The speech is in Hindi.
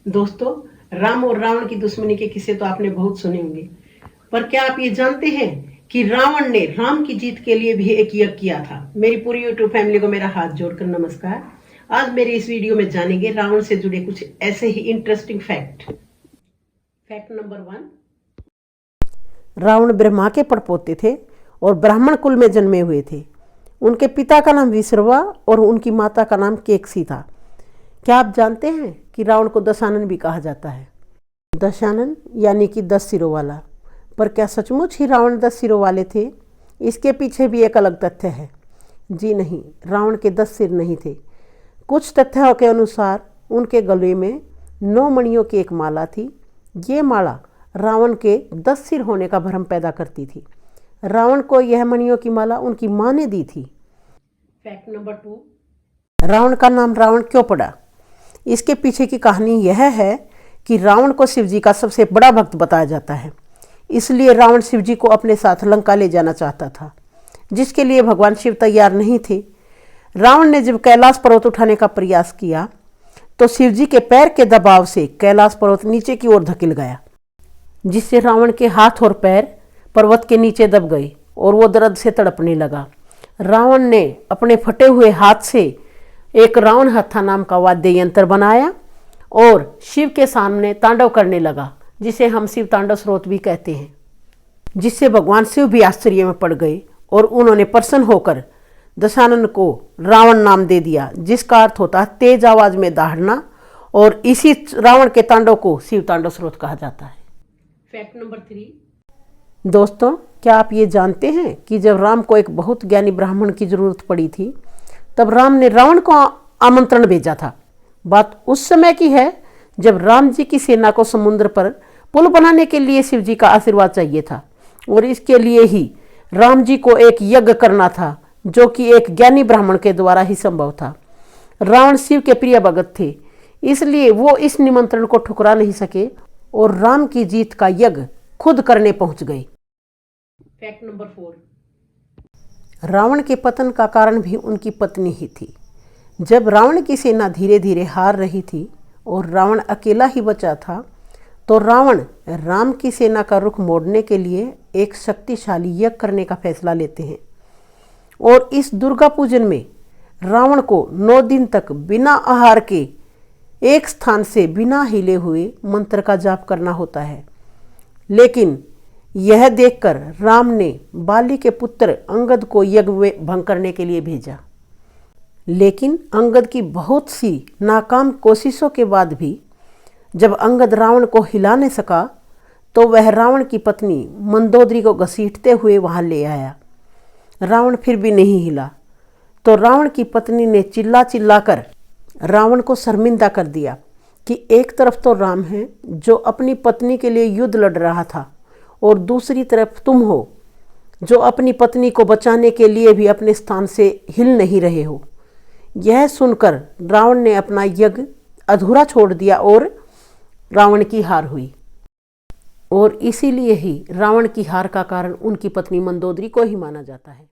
दोस्तों, राम और रावण की दुश्मनी के किस्से तो आपने बहुत सुने होंगे, पर क्या आप ये जानते हैं कि रावण ने राम की जीत के लिए भी एक यज्ञ किया था। मेरी पूरी यूट्यूब फैमिली को मेरा हाथ जोड़कर नमस्कार। आज मेरे इस वीडियो में जानेंगे रावण से जुड़े कुछ ऐसे ही interesting fact. Fact number 1, Ravana Brahma के परपोते थे और ब्राह्मण कुल में जन्मे हुए थे। उनके पिता का नाम विश्रवा और उनकी माता का नाम केकसी था। क्या आप जानते हैं कि रावण को दशानन भी कहा जाता है? दशानन यानी कि 10 सिरों वाला। पर क्या सचमुच ही रावण 10 सिरों वाले थे? इसके पीछे भी एक अलग तथ्य है। जी नहीं, रावण के 10 सिर नहीं थे। कुछ तथ्यों के अनुसार उनके गले में 9 मणियों की एक माला थी। ये माला रावण के 10 सिर होने का भ्रम पैदा करती थी। रावण को यह मणियों की माला उनकी माँ ने दी थी। फैक्ट नंबर 2, रावण का नाम रावण क्यों पड़ा? इसके पीछे की कहानी यह है कि रावण को शिवजी का सबसे बड़ा भक्त बताया जाता है। इसलिए रावण शिवजी को अपने साथ लंका ले जाना चाहता था, जिसके लिए भगवान शिव तैयार नहीं थे। रावण ने जब कैलाश पर्वत उठाने का प्रयास किया तो शिवजी के पैर के दबाव से कैलाश पर्वत नीचे की ओर धकेल गया, जिससे रावण के हाथ और पैर पर्वत के नीचे दब गए और वो दर्द से तड़पने लगा। रावण ने अपने फटे हुए हाथ से एक रावण हत्था नाम का वाद्य यंत्र बनाया और शिव के सामने तांडव करने लगा, जिसे हम शिव तांडव स्रोत भी कहते हैं। जिससे भगवान शिव भी आश्चर्य में पड़ गए और उन्होंने प्रसन्न होकर दशानन को रावण नाम दे दिया, जिसका अर्थ होता है तेज आवाज में दहाड़ना, और इसी रावण के तांडव को शिव तांडव स्रोत कहा जाता है। फैक्ट नंबर 3, दोस्तों, क्या आप ये जानते हैं कि जब राम को एक बहुत ज्ञानी ब्राह्मण की जरूरत पड़ी थी, तब राम ने रावण को आमंत्रण भेजा था। बात उस समय की है जब राम जी की सेना को समुद्र पर पुल बनाने के लिए शिव जी का आशीर्वाद चाहिए था, और इसके लिए ही राम जी को एक यज्ञ करना था, जो कि एक ज्ञानी ब्राह्मण के द्वारा ही संभव था। रावण शिव के प्रिय भगत थे, इसलिए वो इस निमंत्रण को ठुकरा नहीं सके और राम की जीत का यज्ञ खुद करने पहुंच गए। फैक्ट नंबर 4, रावण के पतन का कारण भी उनकी पत्नी ही थी। जब रावण की सेना धीरे धीरे हार रही थी और रावण अकेला ही बचा था, तो रावण राम की सेना का रुख मोड़ने के लिए एक शक्तिशाली यज्ञ करने का फैसला लेते हैं। और इस दुर्गा पूजन में रावण को 9 दिन तक बिना आहार के एक स्थान से बिना हिले हुए मंत्र का जाप करना होता है। लेकिन यह देखकर राम ने बाली के पुत्र अंगद को यज्ञ में भंग करने के लिए भेजा। लेकिन अंगद की बहुत सी नाकाम कोशिशों के बाद भी जब अंगद रावण को हिला नहीं सका, तो वह रावण की पत्नी मंदोदरी को घसीटते हुए वहां ले आया। रावण फिर भी नहीं हिला, तो रावण की पत्नी ने चिल्ला चिल्ला कर रावण को शर्मिंदा कर दिया कि एक तरफ तो राम है जो अपनी पत्नी के लिए युद्ध लड़ रहा था, और दूसरी तरफ तुम हो जो अपनी पत्नी को बचाने के लिए भी अपने स्थान से हिल नहीं रहे हो। यह सुनकर रावण ने अपना यज्ञ अधूरा छोड़ दिया और रावण की हार हुई। और इसीलिए ही रावण की हार का कारण उनकी पत्नी मंदोदरी को ही माना जाता है।